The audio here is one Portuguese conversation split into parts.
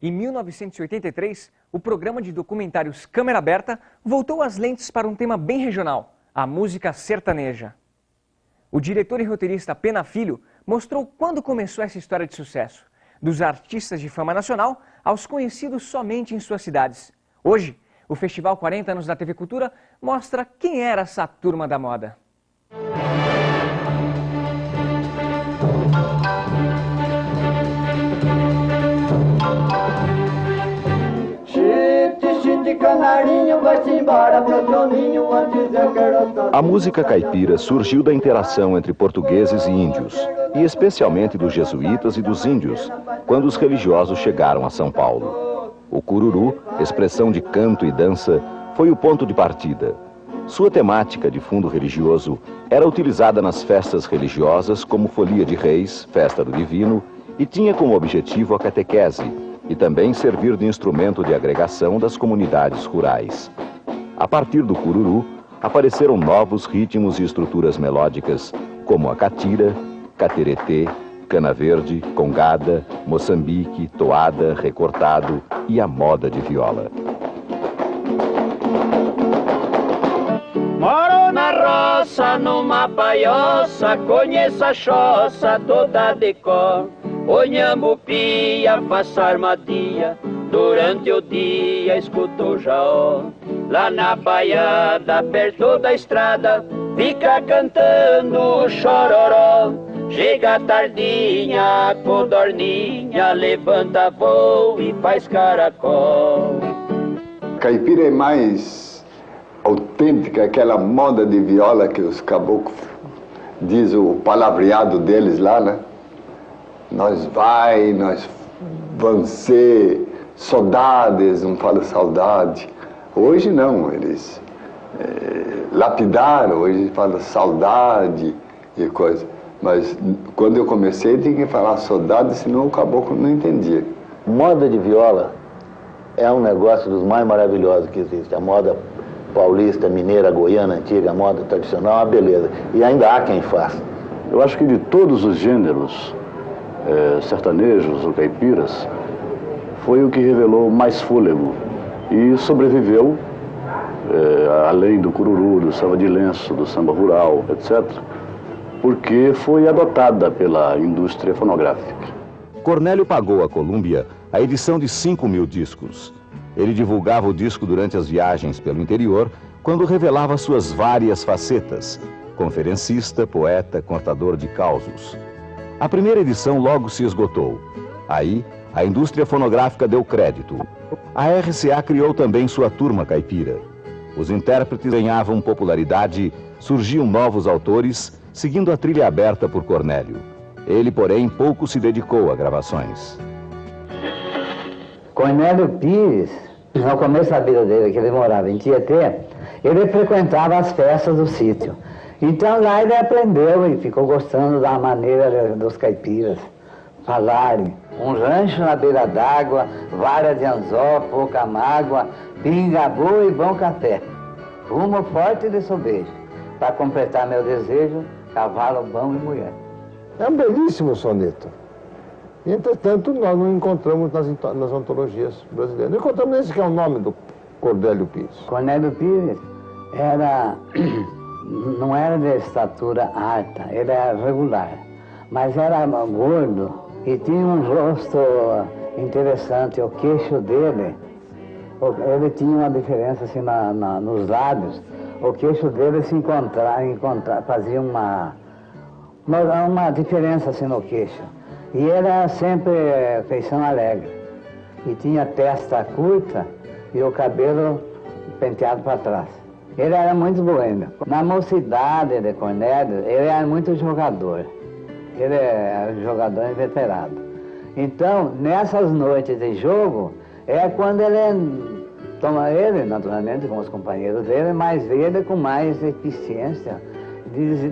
Em 1983, o programa de documentários Câmera Aberta voltou as lentes para um tema bem regional, a música sertaneja. O diretor e roteirista Pena Filho mostrou quando começou essa história de sucesso, dos artistas de fama nacional aos conhecidos somente em suas cidades. Hoje, o Festival 40 Anos da TV Cultura mostra quem era essa turma da moda. A música caipira surgiu da interação entre portugueses e índios, e especialmente dos jesuítas e dos índios, quando os religiosos chegaram a São Paulo. O cururu, expressão de canto e dança, foi o ponto de partida. Sua temática de fundo religioso era utilizada nas festas religiosas como folia de reis, festa do divino, e tinha como objetivo a catequese, e também servir de instrumento de agregação das comunidades rurais. A partir do cururu, apareceram novos ritmos e estruturas melódicas, como a catira, cateretê, cana-verde, congada, moçambique, toada, recortado e a moda de viola. Moro na roça, numa baioça, conheço a choça toda de cor. Olhamos pia, faço armadilha, durante o dia escuto o jaó. Lá na baiada, perto da estrada, fica cantando o chororó. Chega a tardinha, a codorninha, levanta voo e faz caracol. Caipira é mais autêntica, aquela moda de viola que os caboclos, diz o palavreado deles lá, né? Nós vamos ser saudades, não fala saudade. Hoje não, eles lapidaram, hoje fala saudade e coisa. Mas quando eu comecei, tinha que falar saudade, senão o caboclo não entendia. Moda de viola é um negócio dos mais maravilhosos que existe. A moda paulista, mineira, goiana, antiga, a moda tradicional, é uma beleza. E ainda há quem faça. Eu acho que de todos os gêneros, sertanejos ou caipiras, foi o que revelou mais fôlego e sobreviveu, além do cururu, do samba de lenço, do samba rural, etc., porque foi adotada pela indústria fonográfica. Cornélio pagou à Columbia a edição de 5.000 discos. Ele divulgava o disco durante as viagens pelo interior, quando revelava suas várias facetas: conferencista, poeta, contador de causos. A primeira edição logo se esgotou. Aí, a indústria fonográfica deu crédito. A RCA criou também sua turma caipira. Os intérpretes ganhavam popularidade, surgiam novos autores, seguindo a trilha aberta por Cornélio. Ele, porém, pouco se dedicou a gravações. Cornélio Pires, no começo da vida dele, que ele morava em Tietê, ele frequentava as festas do sítio. Então lá ele aprendeu e ficou gostando da maneira dos caipiras falarem. Um rancho na beira d'água, vara de anzol, pouca mágoa, pinga boa e bom café. Rumo forte de sobejo, para completar meu desejo, cavalo bom e mulher. É um belíssimo soneto. E, entretanto, nós não encontramos nas antologias brasileiras. Não encontramos esse que é o nome do Cornélio Pires. Cornélio Pires não era de estatura alta, ele era regular, mas era gordo e tinha um rosto interessante. O queixo dele, ele tinha uma diferença assim nos lábios. O queixo dele se fazia uma diferença assim no queixo. E ele era sempre feição alegre. E tinha testa curta e o cabelo penteado para trás. Ele era muito boêmio. Na mocidade de Cornélio, ele era muito jogador. Ele era jogador inveterado. Então, nessas noites de jogo, é quando ele, naturalmente, com os companheiros dele, mas ele com mais eficiência.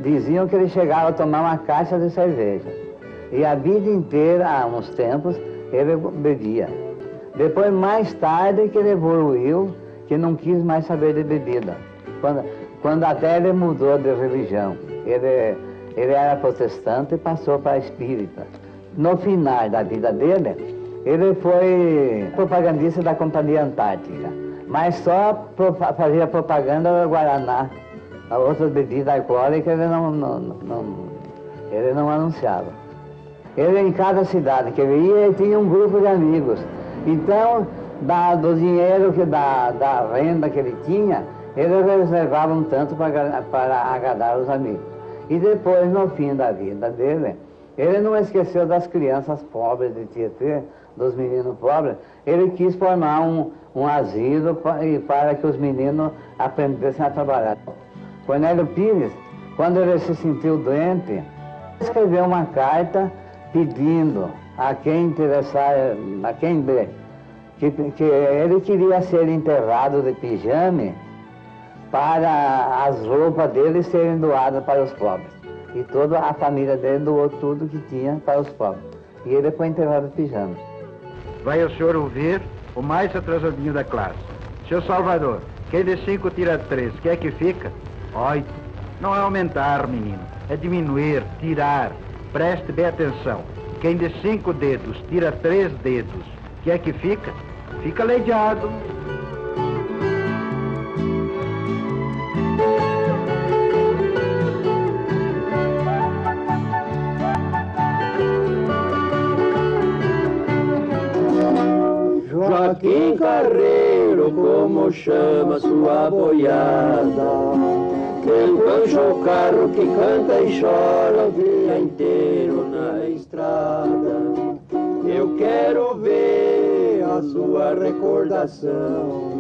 Diziam que ele chegava a tomar uma caixa de cerveja. E a vida inteira, há uns tempos, ele bebia. Depois, mais tarde, que ele evoluiu, que não quis mais saber de bebida. Quando até ele mudou de religião. Ele era protestante e passou para espírita. No final da vida dele, Ele foi propagandista da Companhia Antártica, mas só fazia propaganda do Guaraná. As outras bebidas alcoólicas ele não anunciava. Ele, em cada cidade que ele ia, ele tinha um grupo de amigos. Então, do dinheiro, da renda que ele tinha, ele reservava um tanto para agradar os amigos. E depois, no fim da vida dele, ele não esqueceu das crianças pobres de Tietê, dos meninos pobres. Ele quis formar um asilo para que os meninos aprendessem a trabalhar. Cornélio Pires, quando ele se sentiu doente, escreveu uma carta pedindo a quem interessar, a quem ler, que ele queria ser enterrado de pijama para as roupas dele serem doadas para os pobres. E toda a família dele doou tudo que tinha para os pobres. E ele foi enterrado de pijama. Vai o senhor ouvir o mais atrasadinho da classe. Seu Salvador, quem de 5 tira 3, que é que fica? 8. Não é aumentar, menino, é diminuir, tirar. Preste bem atenção. Quem de 5 dedos tira 3 dedos, que é que fica? Fica aleijado. Joaquim Carreiro, como chama sua boiada? Quem puxa o carro que canta e chora o dia inteiro na estrada. Eu quero ver a sua recordação.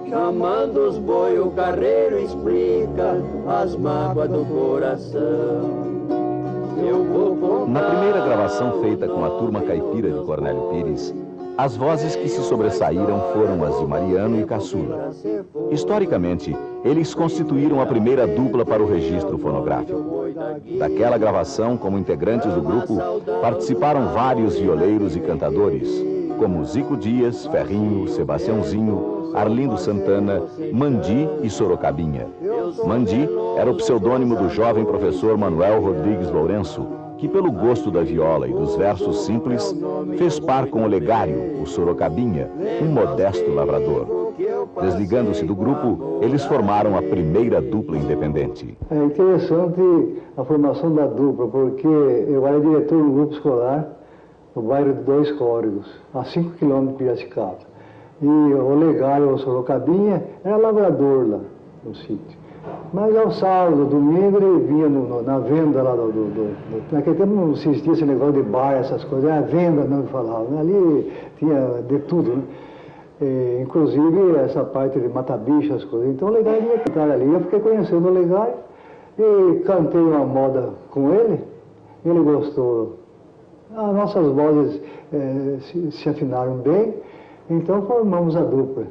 Chamando os boi, o carreiro explica as mágoas do coração. Eu vou contar. Na primeira gravação feita com a turma caipira de Cornélio Pires, as vozes que se sobressaíram foram as de Mariano e Caçula. Historicamente, eles constituíram a primeira dupla para o registro fonográfico. Daquela gravação, como integrantes do grupo, participaram vários violeiros e cantadores, como Zico Dias, Ferrinho, Sebastiãozinho, Arlindo Santana, Mandi e Sorocabinha. Mandi era o pseudônimo do jovem professor Manuel Rodrigues Lourenço, que pelo gosto da viola e dos versos simples, fez par com Olegário, o Sorocabinha, um modesto lavrador. Desligando-se do grupo, eles formaram a primeira dupla independente. É interessante a formação da dupla, porque eu era diretor do grupo escolar no bairro de Dois Córregos, a 5 quilômetros de Piracicaba. E o Olegário, o Sorocabinha, era lavrador lá no sítio. Mas ao sábado, domingo, ele vinha na venda lá naquele tempo não existia esse negócio de bar, essas coisas, era venda, não falava, né? Ali tinha de tudo, né? E, inclusive essa parte de mata-bicho, as coisas. Então o Olegário ia cantar ali, eu fiquei conhecendo o Olegário e cantei uma moda com ele gostou. As nossas vozes se afinaram bem, então formamos a dupla.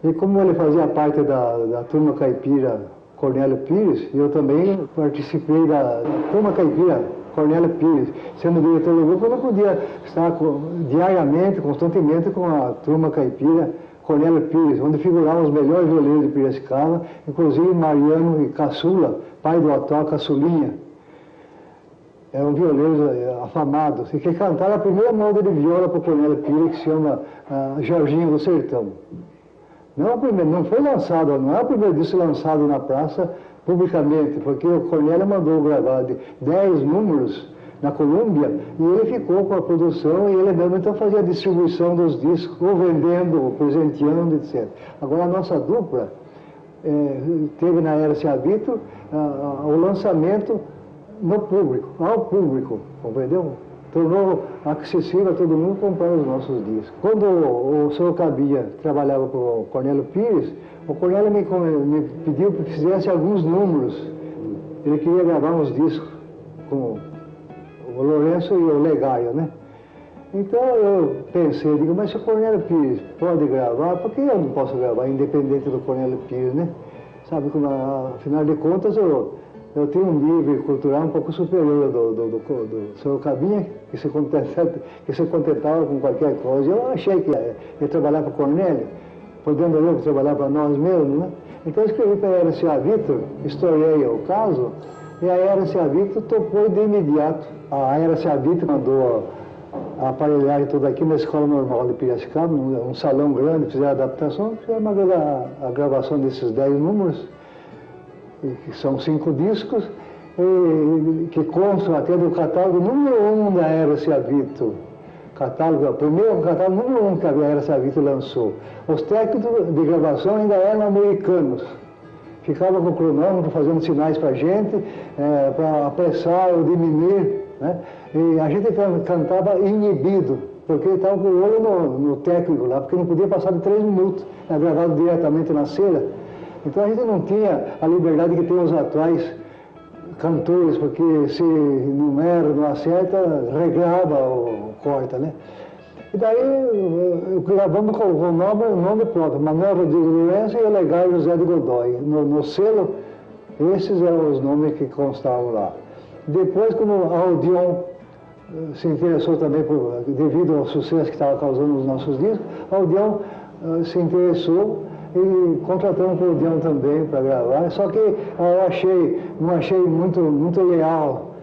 E como ele fazia parte da turma caipira Cornélio Pires, eu também participei da turma caipira Cornélio Pires. Sendo diretor do grupo, eu não podia estar diariamente, constantemente com a turma caipira Cornélio Pires, onde figuravam os melhores violeiros de Piracicaba, inclusive Mariano e Caçula, pai do atual Caçulinha. Eram violeiros afamados, e que cantaram a primeira moda de viola para o Cornélio Pires, que se chama Jorginho do Sertão. Não foi lançado, não é o primeiro disco lançado na praça publicamente, porque o Cornélio mandou gravar 10 números na Colômbia e ele ficou com a produção e ele mesmo então fazia a distribuição dos discos, ou vendendo, ou presenteando, etc. Agora a nossa dupla teve na Era Se Habito o lançamento no público, ao público, compreendeu? Tornou acessível a todo mundo comprar os nossos discos. Quando o Sorocabinha trabalhava com o Cornélio Pires, o Cornélio me pediu que fizesse alguns números. Ele queria gravar uns discos com o Lourenço e o Olegário, né? Então eu pensei, digo, mas se o Cornélio Pires pode gravar, por que eu não posso gravar, independente do Cornélio Pires, né? Sabe, afinal de contas, eu tenho um nível cultural um pouco superior do Sorocabinha, que se contentava com qualquer coisa. Eu achei que ia trabalhar para o Cornélio, podendo eu trabalhar para nós mesmos, né? Então eu escrevi para a RCA Victor, historiei o caso, e a RCA Victor topou de imediato. A RCA Victor mandou a aparelhagem toda aqui na Escola Normal de Piracicaba, um salão grande, fizeram adaptação, fizeram a gravação desses 10 números, que são 5 discos, que constam até do catálogo número 1 da Era Ciavito. O primeiro catálogo número 1 que a Era Ciavito lançou. Os técnicos de gravação ainda eram americanos. Ficavam com o cronômetro fazendo sinais para a gente, para apressar ou diminuir, né? E a gente cantava inibido, porque estava com o olho no técnico lá, porque não podia passar de 3 minutos, gravado diretamente na cera. Então a gente não tinha a liberdade que tem os atuais cantores, porque se não erra, não acerta, regrava ou corta, né? E daí gravamos com o nome próprio, Manuel Rodrigues Lourenço e Olegário José de Godoy. No selo, esses eram os nomes que constavam lá. Depois, como a Odeon se interessou também, devido ao sucesso que estava causando os nossos discos, a Odeon se interessou e contratamos o Odeon também para gravar. Só que eu não achei muito leal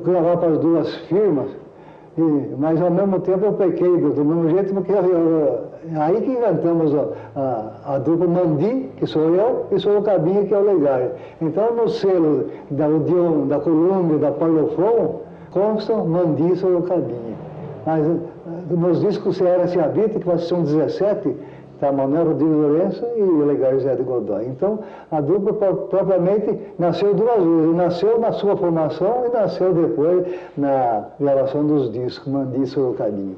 gravar para as duas firmas, mas ao mesmo tempo eu pequei do mesmo jeito, porque aí que inventamos a dupla Mandi, que sou eu, e sou o Cabinha, que é o Olegário. Então no selo da Odeon, da Columbia, da Parlophone, constam Mandi e sou o Cabinha. Mas nos discos Era Ciavito, que são 17, está Manuel Rodrigues Lourenço e o Olegário José de Godoy. Então, a dupla propriamente nasceu duas vezes. Nasceu na sua formação e nasceu depois na gravação dos discos, Mandi e Sorocabinha.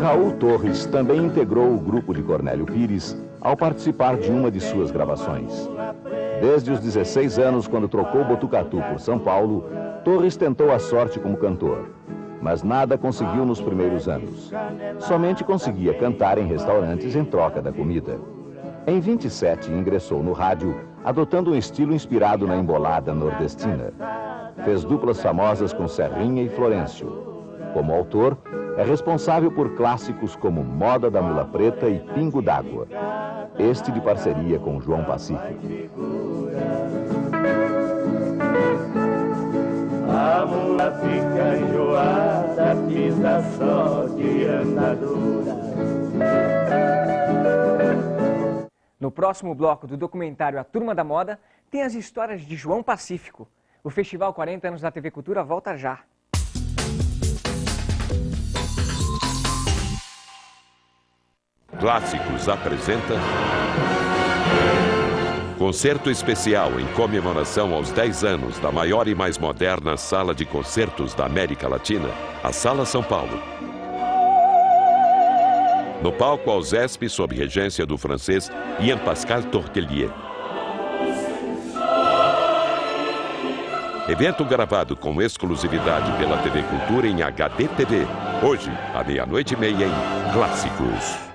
Raul Torres também integrou o grupo de Cornélio Pires ao participar de uma de suas gravações. Desde os 16 anos, quando trocou Botucatu por São Paulo, Torres tentou a sorte como cantor, mas nada conseguiu nos primeiros anos. Somente conseguia cantar em restaurantes em troca da comida. Em 27, ingressou no rádio, adotando um estilo inspirado na embolada nordestina. Fez duplas famosas com Serrinha e Florencio. Como autor, é responsável por clássicos como Moda da Mula Preta e Pingo d'Água, este de parceria com João Pacífico. A mula fica enjoada, pisa só de andadura. No próximo bloco do documentário A Turma da Moda, tem as histórias de João Pacífico. O Festival 40 anos da TV Cultura volta já. Clássicos apresenta concerto especial em comemoração aos 10 anos da maior e mais moderna sala de concertos da América Latina, a Sala São Paulo. No palco Alzesp, sob regência do francês Ian Pascal Tortelier. Evento gravado com exclusividade pela TV Cultura em HD TV. Hoje, à 00:30 em Clássicos.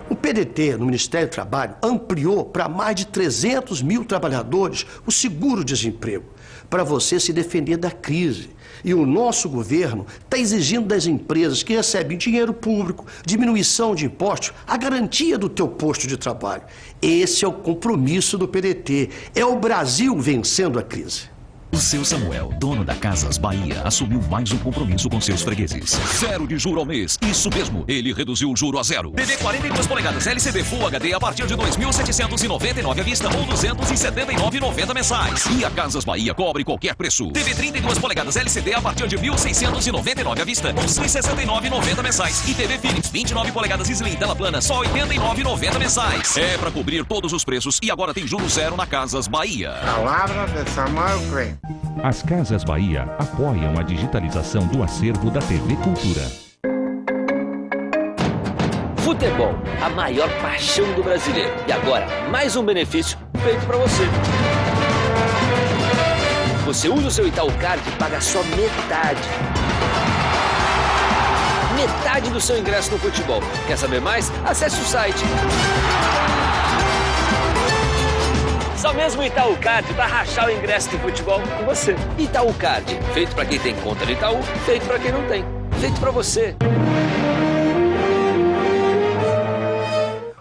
O PDT, no Ministério do Trabalho, ampliou para mais de 300 mil trabalhadores o seguro-desemprego, para você se defender da crise. E o nosso governo está exigindo das empresas que recebem dinheiro público, diminuição de impostos, a garantia do teu posto de trabalho. Esse é o compromisso do PDT. É o Brasil vencendo a crise. O seu Samuel, dono da Casas Bahia, assumiu mais um compromisso com seus fregueses. 0 de juro ao mês. Isso mesmo, ele reduziu o juro a 0. TV 42 polegadas LCD Full HD a partir de 2.799 à vista ou 279,90 mensais. E a Casas Bahia cobre qualquer preço. TV 32 polegadas LCD a partir de 1.699 à vista ou 169,90 mensais. E TV Philips 29 polegadas Slim tela plana só 89,90 mensais. É para cobrir todos os preços e agora tem juro 0 na Casas Bahia. Palavra de Samuel Crane. As Casas Bahia apoiam a digitalização do acervo da TV Cultura. Futebol, a maior paixão do brasileiro. E agora, mais um benefício feito para você. Você usa o seu Itaú Card e paga só metade. Metade do seu ingresso no futebol. Quer saber mais? Acesse o site. Só mesmo o Itaú Card para rachar o ingresso do futebol com você. Itaú Card, feito para quem tem conta no Itaú, feito para quem não tem. Feito para você.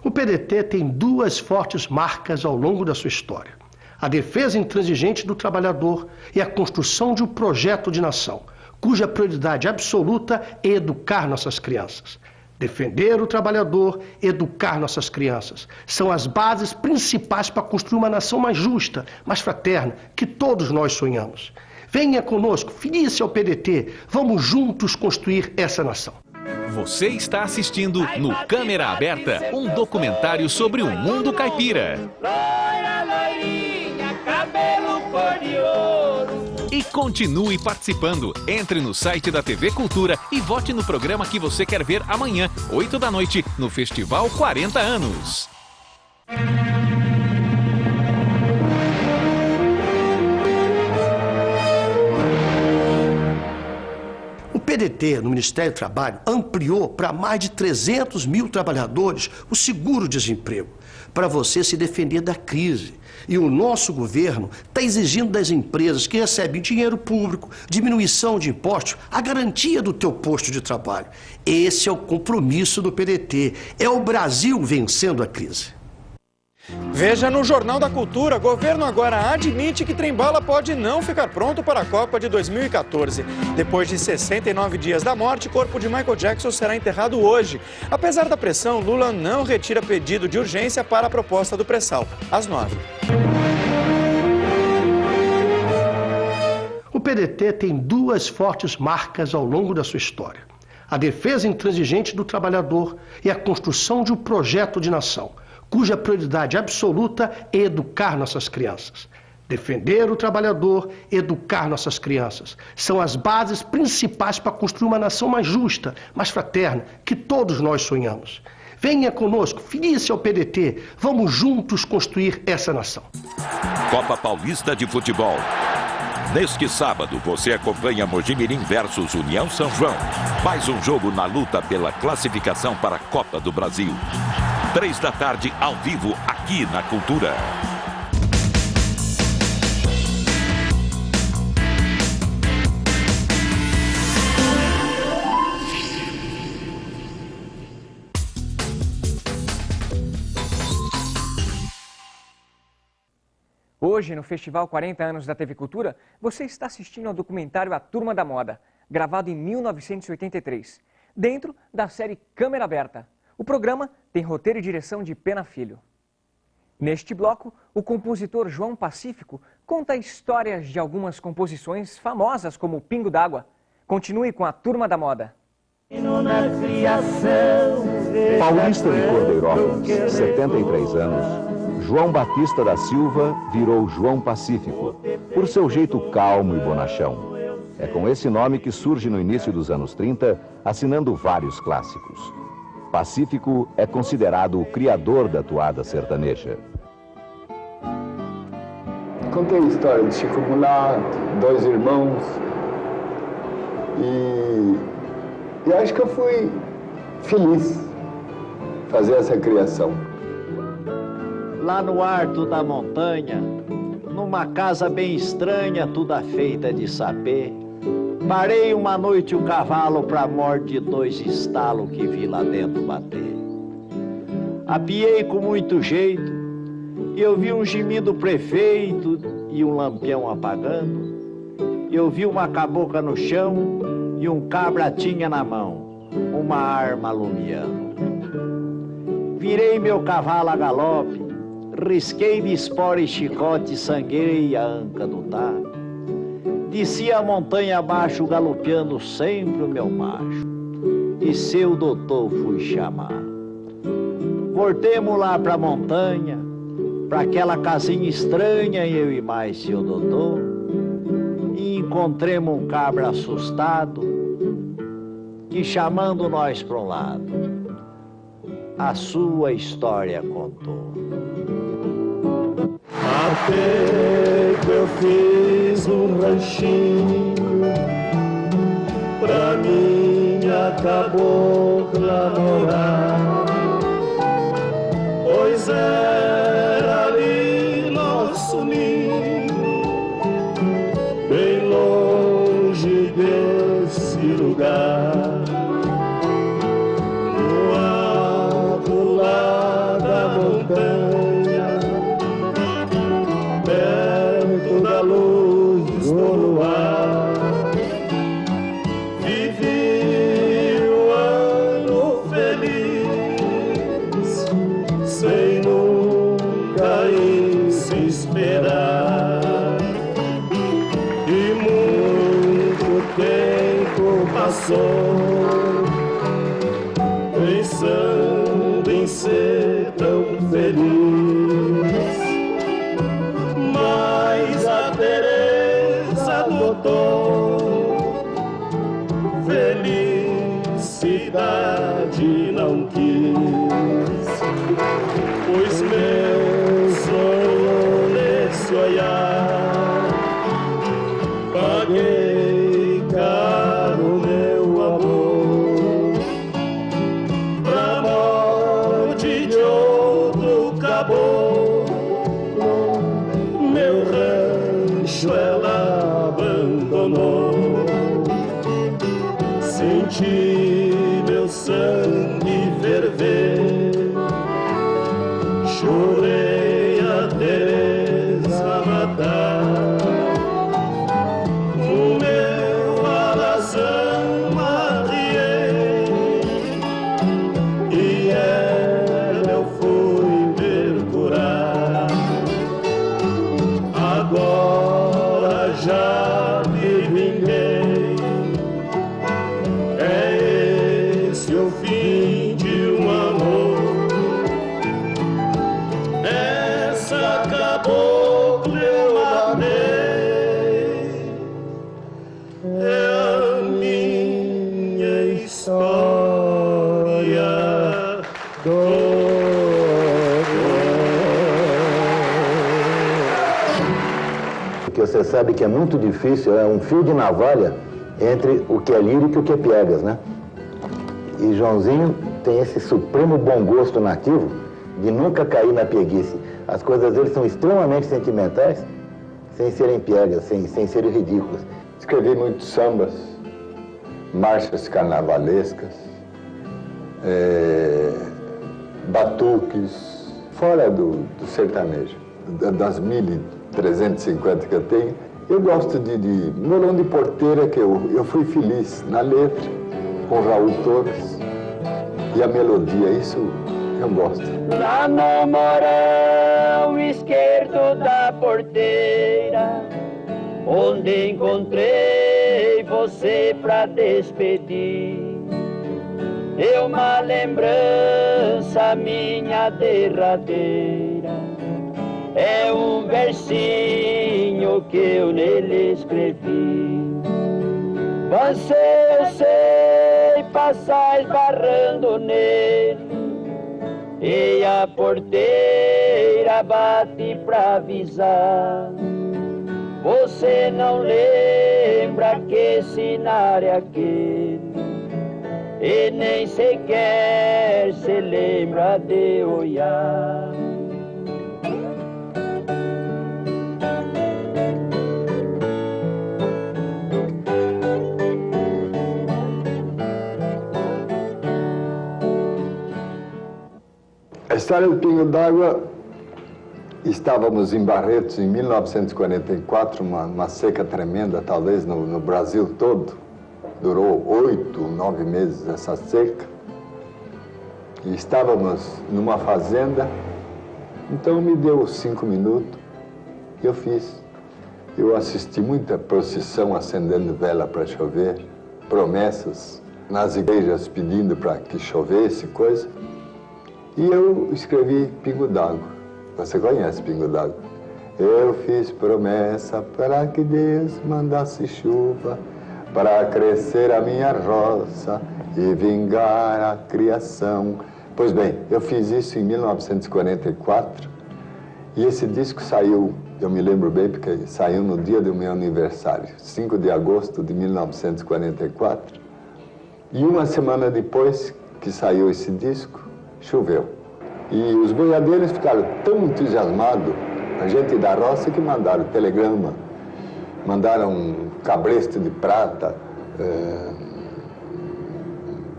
O PDT tem duas fortes marcas ao longo da sua história: a defesa intransigente do trabalhador e a construção de um projeto de nação, cuja prioridade absoluta é educar nossas crianças. Defender o trabalhador, educar nossas crianças, são as bases principais para construir uma nação mais justa, mais fraterna, que todos nós sonhamos. Venha conosco, filie-se ao PDT, vamos juntos construir essa nação. Você está assistindo no Câmera Aberta, um documentário sobre o mundo caipira. E continue participando. Entre no site da TV Cultura e vote no programa que você quer ver amanhã, 8 da noite, no Festival 40 Anos. O PDT, no Ministério do Trabalho, ampliou para mais de 300 mil trabalhadores o seguro-desemprego, para você se defender da crise. E o nosso governo está exigindo das empresas que recebem dinheiro público, diminuição de impostos, a garantia do teu posto de trabalho. Esse é o compromisso do PDT. É o Brasil vencendo a crise. Veja no Jornal da Cultura, governo agora admite que Trem-Bala pode não ficar pronto para a Copa de 2014. Depois de 69 dias da morte, o corpo de Michael Jackson será enterrado hoje. Apesar da pressão, Lula não retira pedido de urgência para a proposta do pré-sal, às 9. O PDT tem duas fortes marcas ao longo da sua história: a defesa intransigente do trabalhador e a construção de um projeto de nação, cuja prioridade absoluta é educar nossas crianças. Defender o trabalhador, educar nossas crianças, são as bases principais para construir uma nação mais justa, mais fraterna, que todos nós sonhamos. Venha conosco, filie-se ao PDT, vamos juntos construir essa nação. Copa Paulista de Futebol. Neste sábado, você acompanha Mojimirim versus União São João. Mais um jogo na luta pela classificação para a Copa do Brasil. 3 da tarde, ao vivo, aqui na Cultura. Hoje, no Festival 40 Anos da TV Cultura, você está assistindo ao documentário A Turma da Moda, gravado em 1983, dentro da série Câmera Aberta. O programa tem roteiro e direção de Pena Filho. Neste bloco, o compositor João Pacífico conta histórias de algumas composições famosas como Pingo d'Água. Continue com A Turma da Moda. Paulista de Cordeirópolis, 73 anos, João Batista da Silva virou João Pacífico, por seu jeito calmo e bonachão. É com esse nome que surge no início dos anos 30, assinando vários clássicos. Pacífico é considerado o criador da toada sertaneja. Contei a história de Chico Goulart, 2 irmãos, e acho que eu fui feliz fazer essa criação. Lá no alto da montanha, numa casa bem estranha, toda feita de sapê, parei uma noite o cavalo pra morte de 2 estalos que vi lá dentro bater. Apiei com muito jeito e eu vi um gemido prefeito e um lampião apagando. Eu vi uma cabocla no chão e um cabra tinha na mão uma arma alumiando. Virei meu cavalo a galope, risquei de espora e chicote, sanguei a anca do taco. Desci a montanha abaixo, galopeando sempre o meu macho. E seu doutor fui chamar. Voltemos lá pra montanha, pra aquela casinha estranha, eu e mais seu doutor. encontremos um cabra assustado que, chamando nós para um lado, a sua história contou. Até que eu fiz um ranchinho pra minha cabocla morar, pois era ali nosso ninho, bem longe desse lugar, no alto lá da montanha, perto da luz do luar. Vivi o ano feliz, sem nunca esperar. E muito tempo passou, pensando em ser tão feliz. Mas a Teresa adotou, felicidade não quis, pois meu sonho nesse olhar, paguei caro meu amor, pra morte de outro caboclo, meu rancho ela abandonou. Senti meu sangue ferver, chorei a Teresa matar, o meu alazão arriei, e ela eu fui ver curar. Agora já me vinguei, é esse o fim de um amor. Essa cabocla eu matei, é a minha história Porque você sabe que é muito difícil, é um fio de navalha entre o que é lírico e o que é piegas, né? E Joãozinho tem esse supremo bom gosto nativo de nunca cair na pieguice. As coisas dele são extremamente sentimentais, sem serem piegas, sem serem ridículas. Escrevi muitos sambas, marchas carnavalescas, batuques, fora do sertanejo, das 1.350 que eu tenho. Eu gosto de Violão de Porteira, que eu fui feliz na letra, com Raul Torres, e a melodia, isso eu gosto. Lá no morão esquerdo da porteira, onde encontrei você pra despedir, é uma lembrança minha derradeira, é um versinho que eu nele escrevi. Você, eu sei, passar esbarrando nele, e a porteira bate pra avisar. Você não lembra que cenário é aquele, e nem sequer se lembra de olhar. A história do Pingo d'Água, estávamos em Barretos em 1944, uma seca tremenda, talvez no Brasil todo. Durou 8, 9 meses essa seca. E estávamos numa fazenda, então me deu 5 minutos e eu fiz. Eu assisti muita procissão acendendo vela para chover, promessas nas igrejas pedindo para que chovesse, coisa. E eu escrevi Pingo d'Água. Você conhece Pingo d'Água? Eu fiz promessa para que Deus mandasse chuva para crescer a minha roça e vingar a criação. Pois bem, eu fiz isso em 1944 e esse disco saiu, eu me lembro bem porque saiu no dia do meu aniversário, 5 de agosto de 1944. E uma semana depois que saiu esse disco, choveu. E os boiadeiros ficaram tão entusiasmados, a gente da roça, que mandaram telegrama, mandaram um cabresto de prata,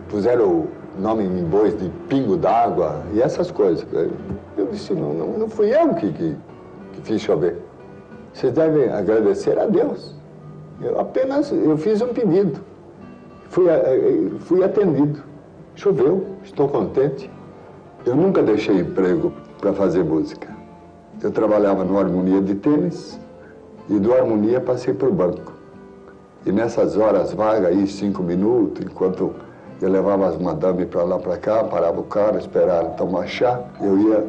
puseram o nome em bois de pingo d'água e essas coisas. Eu disse, não fui eu que fiz chover. Vocês devem agradecer a Deus. Eu fiz um pedido. Fui atendido. Choveu, estou contente. Eu nunca deixei emprego para fazer música. Eu trabalhava no Harmonia de Tênis e do Harmonia passei para o banco. E nessas horas vagas aí, 5 minutos, enquanto eu levava as madames para lá, para cá, parava o carro, esperava tomar chá, eu ia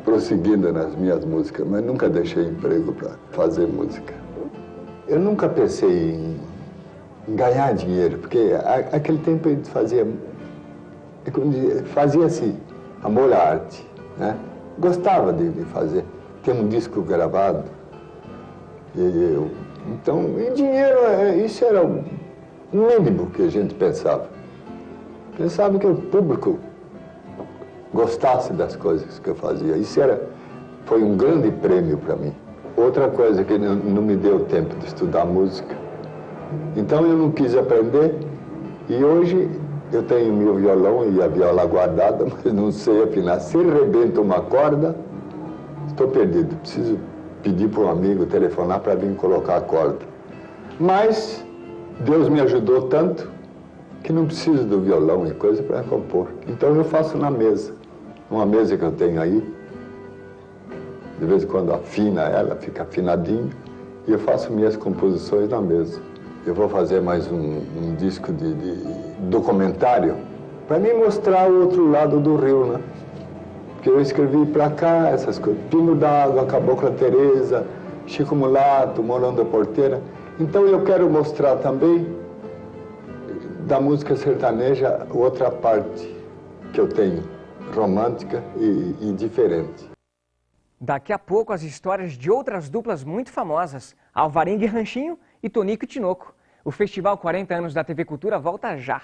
prosseguindo nas minhas músicas, mas nunca deixei emprego para fazer música. Eu nunca pensei em ganhar dinheiro, porque aquele tempo a gente fazia-se amor à arte, né? Gostava de fazer. Tem um disco gravado. Então, em dinheiro, isso era o mínimo que a gente pensava. Pensava que o público gostasse das coisas que eu fazia. Foi um grande prêmio para mim. Outra coisa que não me deu tempo de estudar música. Então eu não quis aprender e hoje eu tenho meu violão e a viola guardada, mas não sei afinar. Se rebenta uma corda, estou perdido. Preciso pedir para um amigo telefonar para vir colocar a corda. Mas Deus me ajudou tanto que não preciso do violão e coisa para compor. Então eu faço na mesa. Uma mesa que eu tenho aí, de vez em quando afina ela, fica afinadinho, e eu faço minhas composições na mesa. Eu vou fazer mais um disco de documentário para me mostrar o outro lado do rio, né? Porque eu escrevi para cá essas coisas, Pingo d'Água, Cabocla Teresa, Chico Mulato, Morão da Porteira. Então eu quero mostrar também da música sertaneja outra parte que eu tenho, romântica e diferente. Daqui a pouco as histórias de outras duplas muito famosas, Alvarenga e Ranchinho e Tonico e Tinoco. O Festival 40 anos da TV Cultura volta já.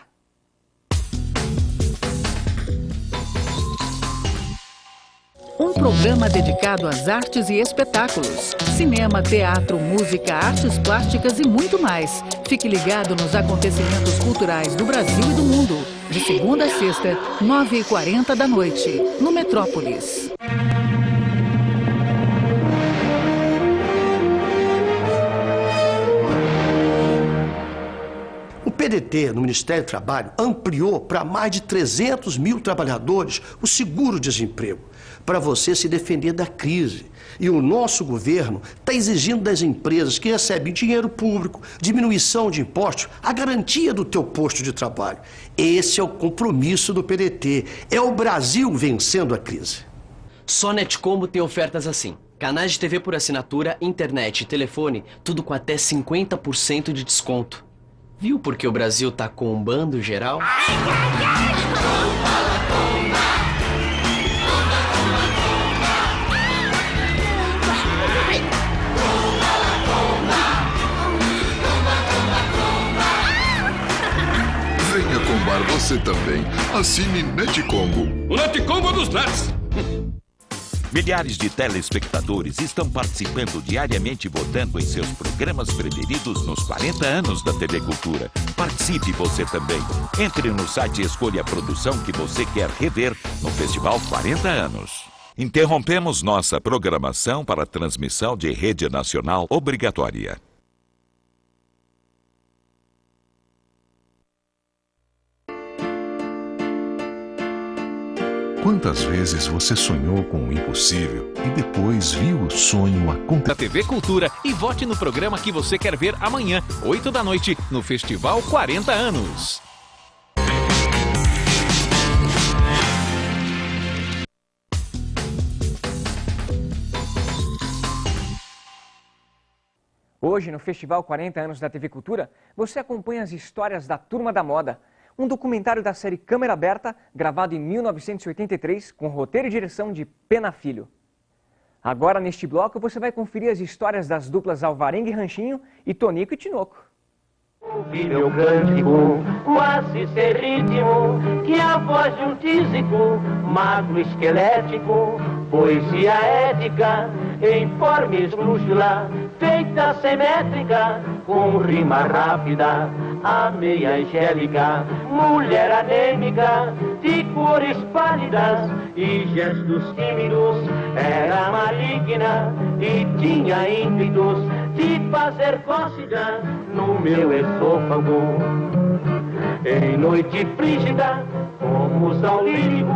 Um programa dedicado às artes e espetáculos. Cinema, teatro, música, artes plásticas e muito mais. Fique ligado nos acontecimentos culturais do Brasil e do mundo. De segunda a sexta, 9h40 da noite, no Metrópolis. O PDT, no Ministério do Trabalho, ampliou para mais de 300 mil trabalhadores o seguro-desemprego, para você se defender da crise. E o nosso governo está exigindo das empresas que recebem dinheiro público, diminuição de impostos, a garantia do teu posto de trabalho. Esse é o compromisso do PDT. É o Brasil vencendo a crise. Só Netcombo tem ofertas assim. Canais de TV por assinatura, internet e telefone, tudo com até 50% de desconto. Viu por que o Brasil tá combando geral? Venha combar você também. Assine Netcombo. O Netcombo dos Nets. Milhares de telespectadores estão participando diariamente votando em seus programas preferidos nos 40 anos da TV Cultura. Participe você também. Entre no site e escolha a produção que você quer rever no Festival 40 anos. Interrompemos nossa programação para transmissão de rede nacional obrigatória. Quantas vezes você sonhou com o impossível e depois viu o sonho acontecer? Da TV Cultura e vote no programa que você quer ver amanhã, 8 da noite, no Festival 40 anos. Hoje, no Festival 40 Anos da TV Cultura, você acompanha as histórias da Turma da Moda, um documentário da série Câmera Aberta, gravado em 1983, com roteiro e direção de Pena Filho. Agora, neste bloco, você vai conferir as histórias das duplas Alvarenga e Ranchinho e Tonico e Tinoco. Ouvi meu cântico, quase sem ritmo, que a voz de um tísico, magro esquelético, poesia ética, em forma esdrúxula, feita simétrica, com rima rápida, a meia angélica, mulher anêmica, de cores pálidas e gestos tímidos, era maligna e tinha ímpetos de fazer cócega no meu esôfago. Em noite frígida, fomos ao lírico,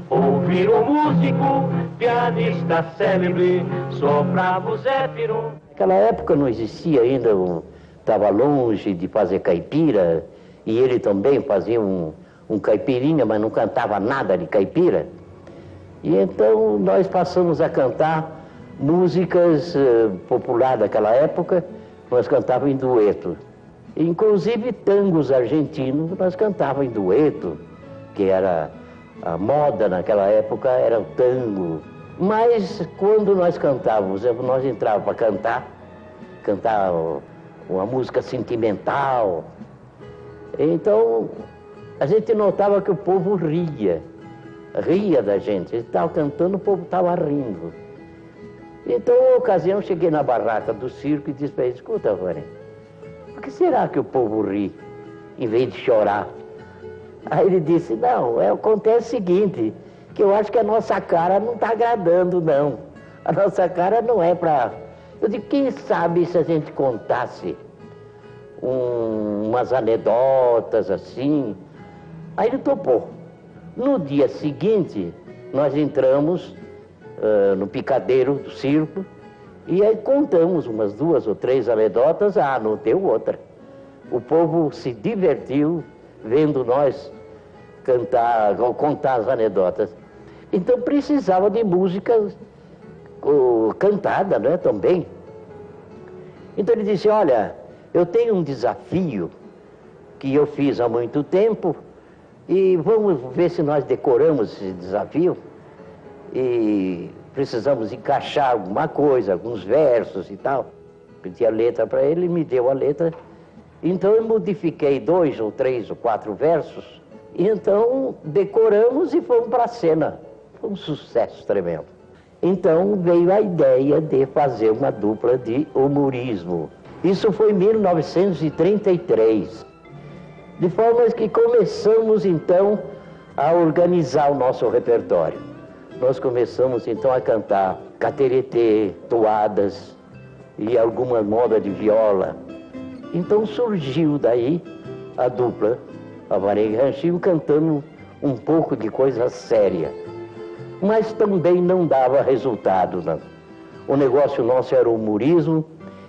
ouvir o músico, pianista célebre, soprava o Zéfiro. Naquela época não existia ainda, estava longe de fazer caipira, e ele também fazia um caipirinha, mas não cantava nada de caipira. E então nós passamos a cantar músicas populares daquela época, nós cantávamos em dueto. Inclusive tangos argentinos, nós cantávamos em dueto, que era a moda naquela época, era o tango. Mas quando nós cantávamos, nós entrávamos para cantar uma música sentimental. Então a gente notava que o povo ria da gente. A gente estava cantando, o povo estava rindo. Então, uma ocasião, eu cheguei na barraca do circo e disse para ele: escuta, Vânia, por que será que o povo ri em vez de chorar? Aí ele disse: não, acontece o seguinte, que eu acho que a nossa cara não está agradando, não. A nossa cara não é para... Eu digo, quem sabe se a gente contasse umas anedotas assim. Aí ele topou. No dia seguinte, nós entramos no picadeiro do circo e aí contamos umas 2 ou 3 anedotas. Não deu outra. O povo se divertiu vendo nós contar as anedotas. Então precisava de música cantada, né, também. Então ele disse: olha, eu tenho um desafio que eu fiz há muito tempo e vamos ver se nós decoramos esse desafio. E precisamos encaixar alguma coisa, alguns versos e tal. Pedi a letra para ele, me deu a letra. Então eu modifiquei 2 ou 3 ou 4 versos. E então decoramos e fomos para a cena. Foi um sucesso tremendo. Então veio a ideia de fazer uma dupla de humorismo. Isso foi em 1933. De forma que começamos então a organizar o nosso repertório. Nós começamos então a cantar cateretê, toadas e alguma moda de viola. Então surgiu daí a dupla Alvarenga e Ranchinho cantando um pouco de coisa séria. Mas também não dava resultado, não. O negócio nosso era o humorismo,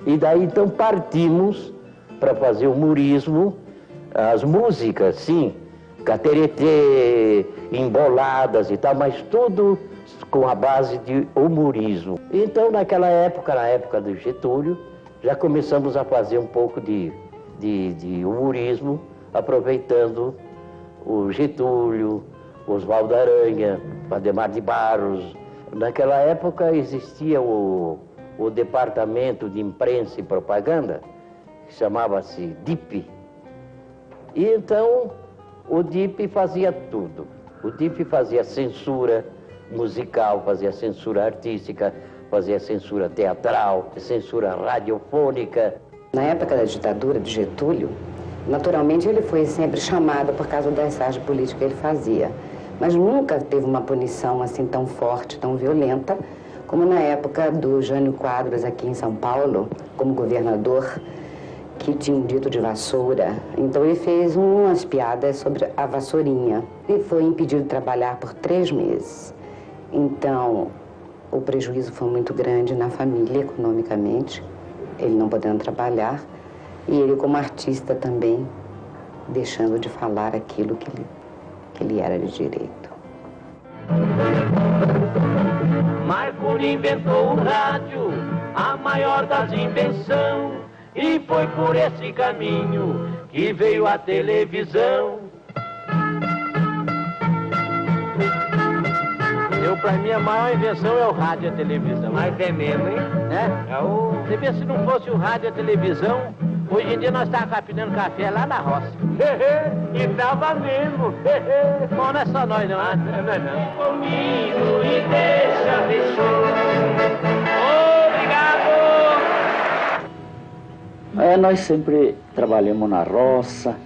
e daí então partimos para fazer humorismo, as músicas, sim, cateretê, emboladas e tal, mas tudo com a base de humorismo. Então naquela época, na época do Getúlio, já começamos a fazer um pouco de humorismo, aproveitando o Getúlio, Oswaldo Aranha, Valdemar de Barros. Naquela época existia o Departamento de Imprensa e Propaganda, que chamava-se DIP. E então o DIP fazia tudo. O DIP fazia censura musical, fazia censura artística, fazia censura teatral, censura radiofônica. Na época da ditadura de Getúlio, naturalmente ele foi sempre chamado por causa da mensagem política que ele fazia. Mas nunca teve uma punição assim tão forte, tão violenta, como na época do Jânio Quadros aqui em São Paulo, como governador, que tinha um dito de vassoura. Então ele fez umas piadas sobre a vassourinha. E foi impedido de trabalhar por 3 meses. Então o prejuízo foi muito grande na família, economicamente, ele não podendo trabalhar, e ele como artista também, deixando de falar aquilo que ele era de direito. Marconi inventou o rádio, a maior das invenções. e foi por esse caminho que veio a televisão. Pra mim, a maior invenção é o rádio e a televisão. Mas é mesmo, hein? Você vê, se não fosse o rádio e a televisão, hoje em dia nós estávamos capinando café lá na roça. E tava mesmo. Bom, não é só nós, não. Não é não. Comigo e deixa de show. Obrigado! Nós sempre trabalhamos na roça.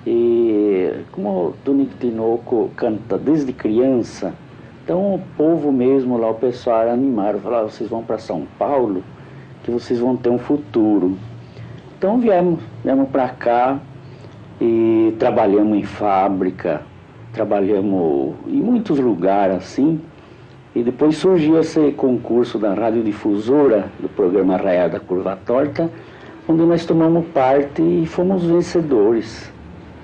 E como o Tonico Tinoco canta desde criança, então o povo mesmo lá, o pessoal era animado, falava, vocês vão para São Paulo, que vocês vão ter um futuro. Então viemos para cá e trabalhamos em fábrica, trabalhamos em muitos lugares assim, e depois surgiu esse concurso da radiodifusora, do programa Arraial da Curva Torta, onde nós tomamos parte e fomos vencedores.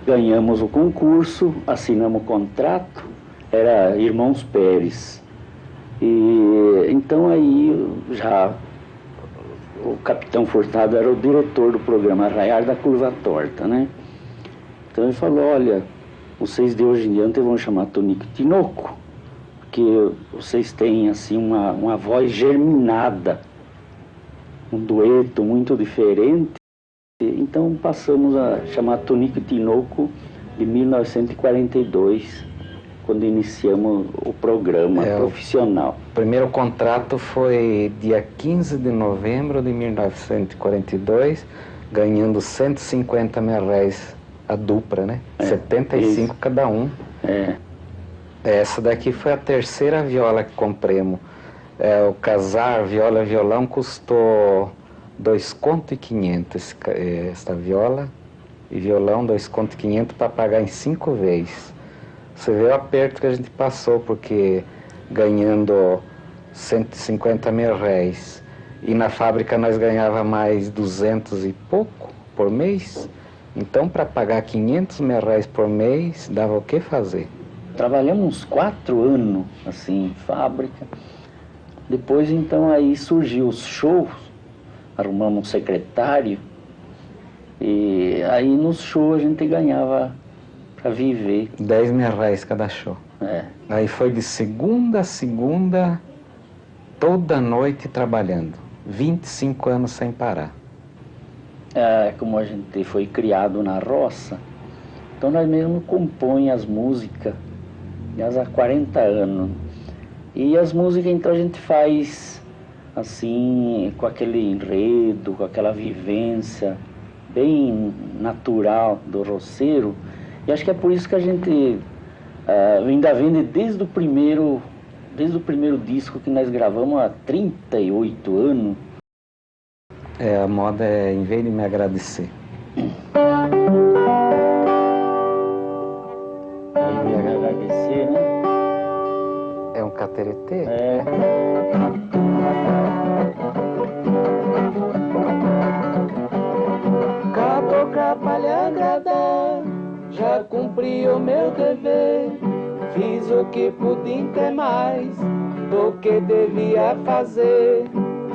Ganhamos o concurso, assinamos o contrato, era Irmãos Pérez. E então aí já o Capitão Furtado era o diretor do programa Arraial da Curva Torta, né? Então ele falou, olha, vocês de hoje em diante vão chamar Tonico Tinoco, porque vocês têm assim uma voz germinada, um dueto muito diferente. Então passamos a chamar Tonico Tinoco de 1942, quando iniciamos o programa profissional. O primeiro contrato foi dia 15 de novembro de 1942, ganhando 150 mil reais a dupla, né? 75 isso. Cada um. Essa daqui foi a terceira viola que compramos. O casar, viola e violão custou 2,5 conto esta viola, e violão 2,5 conto para pagar em 5 vezes. Você vê o aperto que a gente passou, porque ganhando 150 mil reais e na fábrica nós ganhava mais 200 e pouco por mês, então para pagar 500 mil reais por mês dava o que fazer? Trabalhamos uns 4 anos assim em fábrica, depois então aí surgiu os shows, arrumamos um secretário e aí nos shows a gente ganhava para viver. 10 mil reais cada show. Aí foi de segunda a segunda, toda noite trabalhando. 25 anos sem parar. Como a gente foi criado na roça, então nós mesmo compõe as músicas, aliás, há 40 anos. E as músicas então a gente faz assim, com aquele enredo, com aquela vivência bem natural do roceiro. E acho que é por isso que a gente ainda vende desde o primeiro disco que nós gravamos há 38 anos. A moda é, em vez de me agradecer. Em vez de agradecer, né? É um cateretê? Cabocla palha agradar, já cumpri o meu dever, fiz o que pude ter mais do que devia fazer,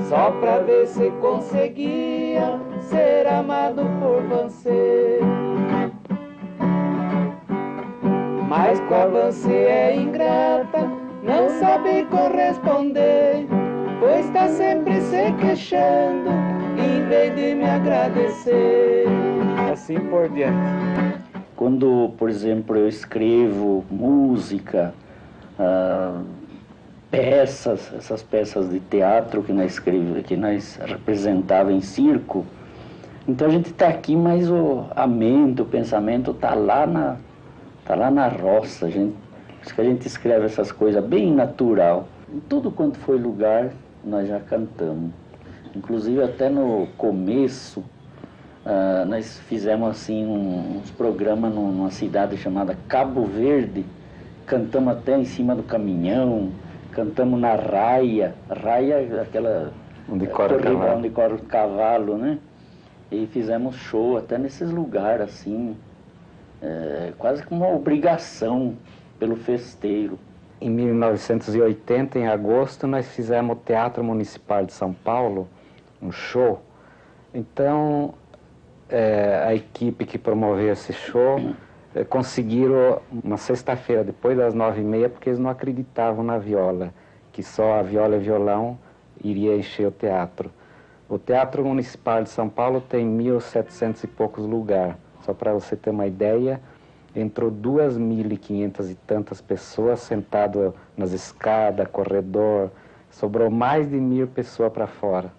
só pra ver se conseguia ser amado por você. Mas qual você é ingrata, não sabe corresponder, pois tá sempre se queixando, em vez de me agradecer. Assim por diante. Quando, por exemplo, eu escrevo música, peças, essas peças de teatro que nós representava em circo, então a gente está aqui, mas a mente, o pensamento está lá na roça. Por isso que a gente escreve essas coisas bem natural. Em tudo quanto foi lugar, nós já cantamos. Inclusive até no começo, nós fizemos assim uns programas numa cidade chamada Cabo Verde, cantamos até em cima do caminhão, cantamos na raia, aquela onde corre o cavalo, né? E fizemos show até nesses lugares assim, quase como uma obrigação pelo festeiro. Em 1980, em agosto, nós fizemos o Teatro Municipal de São Paulo, um show. Então, a equipe que promoveu esse show conseguiram uma sexta-feira, depois das 9h30, porque eles não acreditavam na viola, que só a viola e violão iria encher o teatro. O Teatro Municipal de São Paulo tem 1.700 e poucos lugares. Só para você ter uma ideia, entrou 2.500 e tantas pessoas sentadas nas escadas, corredor, sobrou mais de 1.000 pessoas para fora.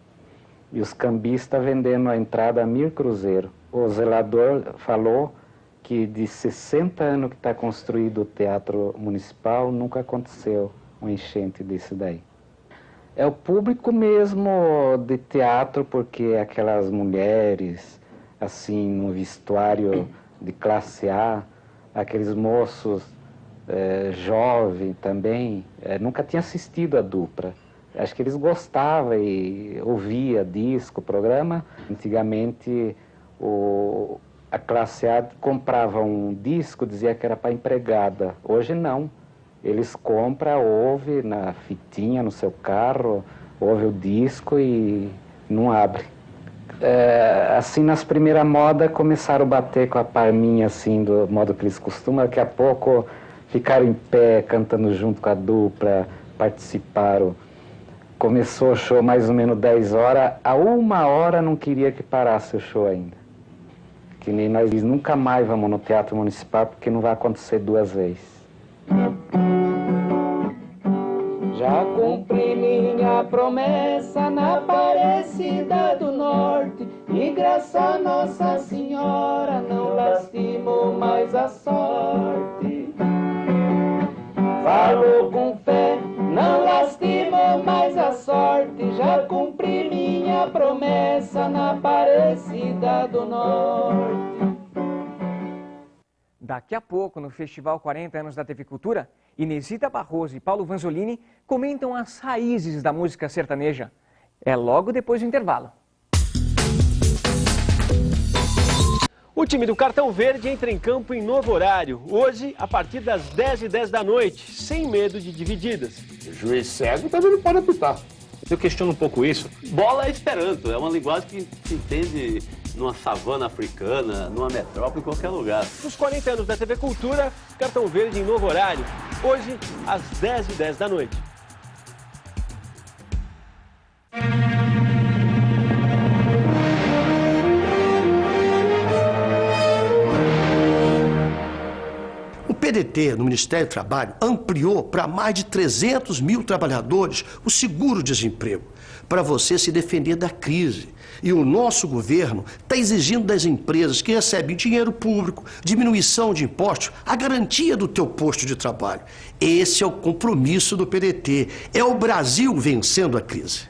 E os cambistas vendendo a entrada a 1.000 cruzeiros. O zelador falou que de 60 anos que está construído o Teatro Municipal, nunca aconteceu um enchente desse daí. É o público mesmo de teatro, porque aquelas mulheres, assim, no vestuário de classe A, aqueles moços jovens também, nunca tinham assistido a dupla. Acho que eles gostavam e ouviam disco, programa. Antigamente, a classe A comprava um disco, dizia que era para empregada. Hoje não. Eles compram, ouvem na fitinha no seu carro, ouvem o disco e não abre. Assim, nas primeiras modas, começaram a bater com a palminha, assim, do modo que eles costumam. Daqui a pouco, ficaram em pé, cantando junto com a dupla, participaram. Começou o show mais ou menos 10 horas, a 1h não queria que parasse o show ainda. Que nem nós nunca mais vamos no Teatro Municipal, porque não vai acontecer 2 vezes. Já cumpri minha promessa na Aparecida do Norte, e graças a Nossa Senhora não lastimo mais a sorte. Falou com fé, não lastimo mais a sorte, já cumpri minha promessa na Aparecida do Norte. Daqui a pouco, no Festival 40 Anos da TV Cultura, Inesita Barroso e Paulo Vanzolini comentam as raízes da música sertaneja. É logo depois do intervalo. O time do Cartão Verde entra em campo em novo horário, hoje a partir das 10h10 da noite, sem medo de divididas. O juiz cego também não pode apitar. Eu questiono um pouco isso. Bola é Esperanto, é uma linguagem que se entende numa savana africana, numa metrópole, em qualquer lugar. Nos 40 anos da TV Cultura, Cartão Verde em novo horário, hoje às 10h10 da noite. O PDT, no Ministério do Trabalho, ampliou para mais de 300 mil trabalhadores o seguro-desemprego, para você se defender da crise. E o nosso governo está exigindo das empresas que recebem dinheiro público, diminuição de impostos, a garantia do teu posto de trabalho. Esse é o compromisso do PDT. É o Brasil vencendo a crise.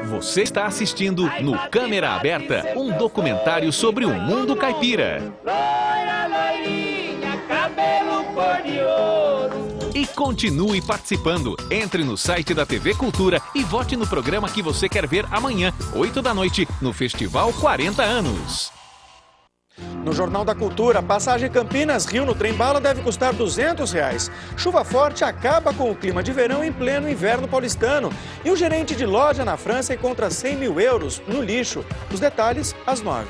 Você está assistindo no Câmera Aberta, um documentário sobre o mundo caipira. Loira, loirinha, cabelo cor de ouro. E continue participando. Entre no site da TV Cultura e vote no programa que você quer ver amanhã, 8 da noite, no Festival 40 Anos. No Jornal da Cultura, passagem Campinas-Rio no trem-bala deve custar R$200. Chuva forte acaba com o clima de verão em pleno inverno paulistano. E o gerente de loja na França encontra 100 mil euros no lixo. Os detalhes, às 9h.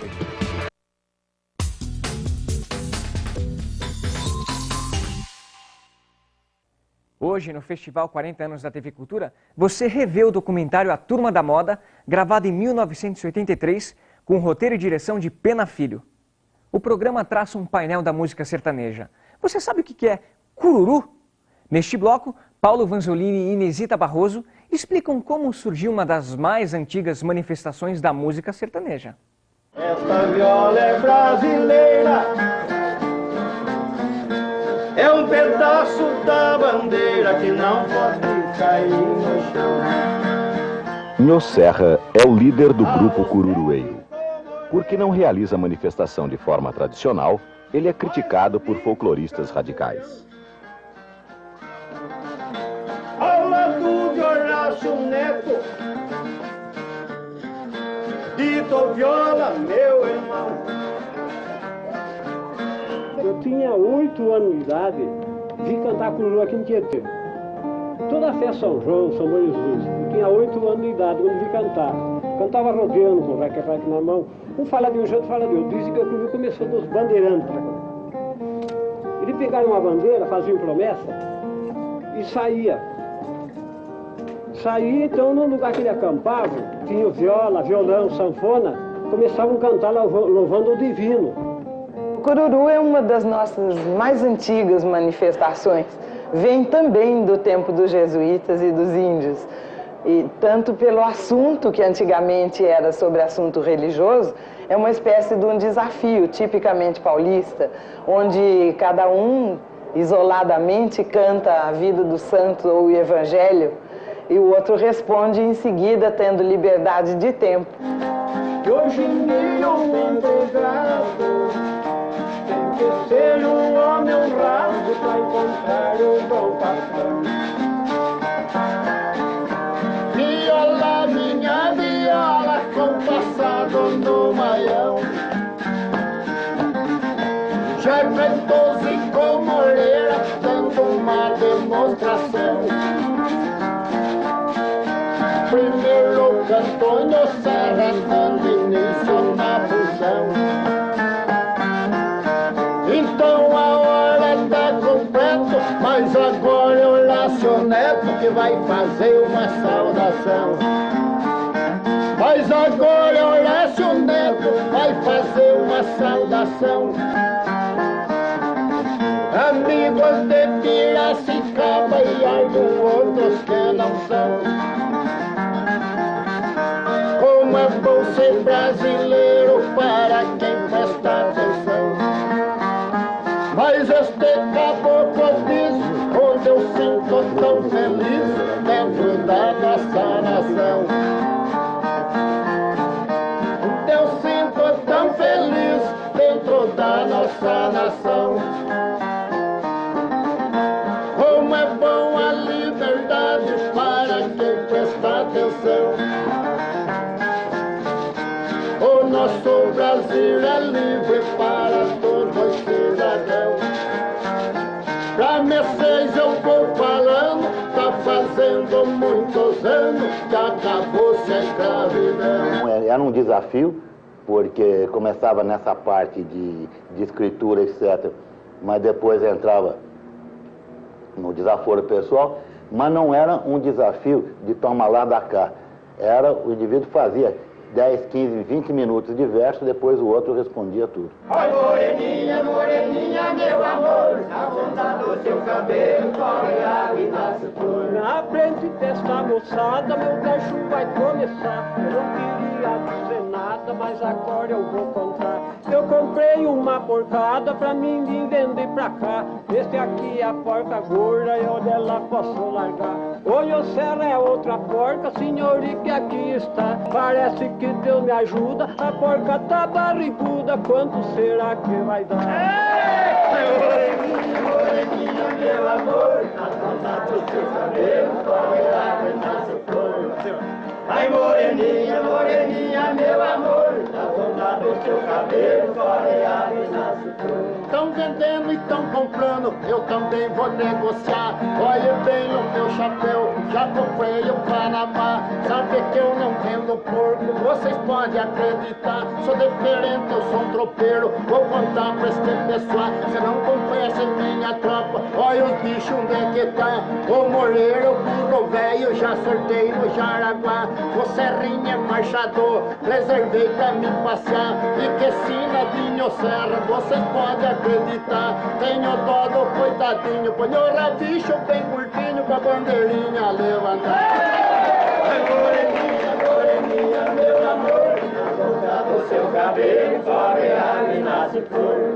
Hoje, no Festival 40 Anos da TV Cultura, você revê o documentário A Turma da Moda, gravado em 1983, com roteiro e direção de Pena Filho. O programa traça um painel da música sertaneja. Você sabe o que é cururu? Neste bloco, Paulo Vanzolini e Inesita Barroso explicam como surgiu uma das mais antigas manifestações da música sertaneja. Esta viola é brasileira, é um pedaço da bandeira que não pode cair no chão. Nho Serra é o líder do grupo cururueiro. Porque não realiza manifestação de forma tradicional, ele é criticado por folcloristas radicais. Ao lado de Horácio Neto, Dito Viola, meu irmão. Eu tinha 8 anos de idade, vim cantar cururu aqui no Tietê. Toda a festa São João, São Jesus, eu tinha 8 anos de idade quando vim cantar. Cantava rodeando com o reque-reque na mão. Um fala de um jeito, fala de outro. Dizem que o clube começou dos bandeirantes. Ele pegava uma bandeira, fazia promessa e saía. Saía, então, no lugar que ele acampava, tinha viola, violão, sanfona, começavam a cantar louvando o divino. O cururu é uma das nossas mais antigas manifestações. Vem também do tempo dos jesuítas e dos índios. E tanto pelo assunto, que antigamente era sobre assunto religioso, é uma espécie de um desafio tipicamente paulista, onde cada um isoladamente canta a vida do santo ou o evangelho, e o outro responde em seguida, tendo liberdade de tempo. Hoje em dia um empregado tem que ser um homem honrado para encontrar um bom patrão. Viola, minha viola, compassado no maião. Já cantou com moleira, dando uma demonstração. Primeiro cantou no Serra, dando início na fusão. Então a hora tá completa, mas agora é o Lácio Neto que vai fazer uma saudação. Mas agora é o Lácio Neto vai fazer uma saudação. Amigos de Piracicaba e alguns outros que não são. Como é bom ser brasileiro para quem presta atenção. Mas este caboclo diz, onde eu sinto tão feliz, dentro da nossa nação. Eu sinto tão feliz, dentro da nossa nação. Como é bom a liberdade para quem presta atenção. O nosso Brasil é livre para todos os cidadãos. Pra vocês eu vou falando, tá fazendo muitos anos que acabou-se a escravidão. Era um desafio, porque começava nessa parte de escritura, etc. Mas depois entrava no desaforo pessoal, mas não era um desafio de toma lá da cá. Era, o indivíduo fazia 10, 15, 20 minutos de verso, depois o outro respondia tudo. Oi, moreninha, moreninha, meu amor, a onda do seu cabelo corre água e nasce flor. Na frente desta moçada, meu verso vai começar. Eu não queria dizer nada, mas agora eu vou contar. Eu comprei uma porcada pra mim vir vender pra cá. Este aqui é a porca gorda e onde ela posso largar. Oi, o Serra é outra porca, senhor, e que aqui está. Parece que Deus me ajuda, a porca tá barriguda, quanto será que vai dar? Moreninha, moreninha, meu amor, na ponta do seu cabelo, corre água e nasce flor. Ai, moreninha, moreninha, meu amor, na ponta do seu cabelo, corre água e nasce flor. Tão vendendo e tão comprando, eu também vou negociar. Olha bem no meu chapéu, já comprei o Panamá. Sabe que eu não vendo porco, vocês podem acreditar. Sou diferente, eu sou um tropeiro, vou contar pra este pessoal. Você não conhece minha tropa, olha os bichos onde é que tá. O moleiro, o burro velho, já sortei no Jaraguá. O Serrinha é marchador, reservei pra me passear. E que sinadinho Serra, vocês podem acreditar. Tenho dó do coitadinho, põe o rabicho bem curtinho com a bandeirinha levantar. Moreninha, moreninha, meu amor, na ponta do seu cabelo corre água e nasce flor.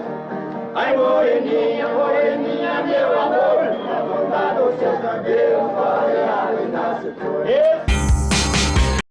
Ai, moreninha, moreninha, meu amor, na ponta do seu cabelo corre água e nasce flor.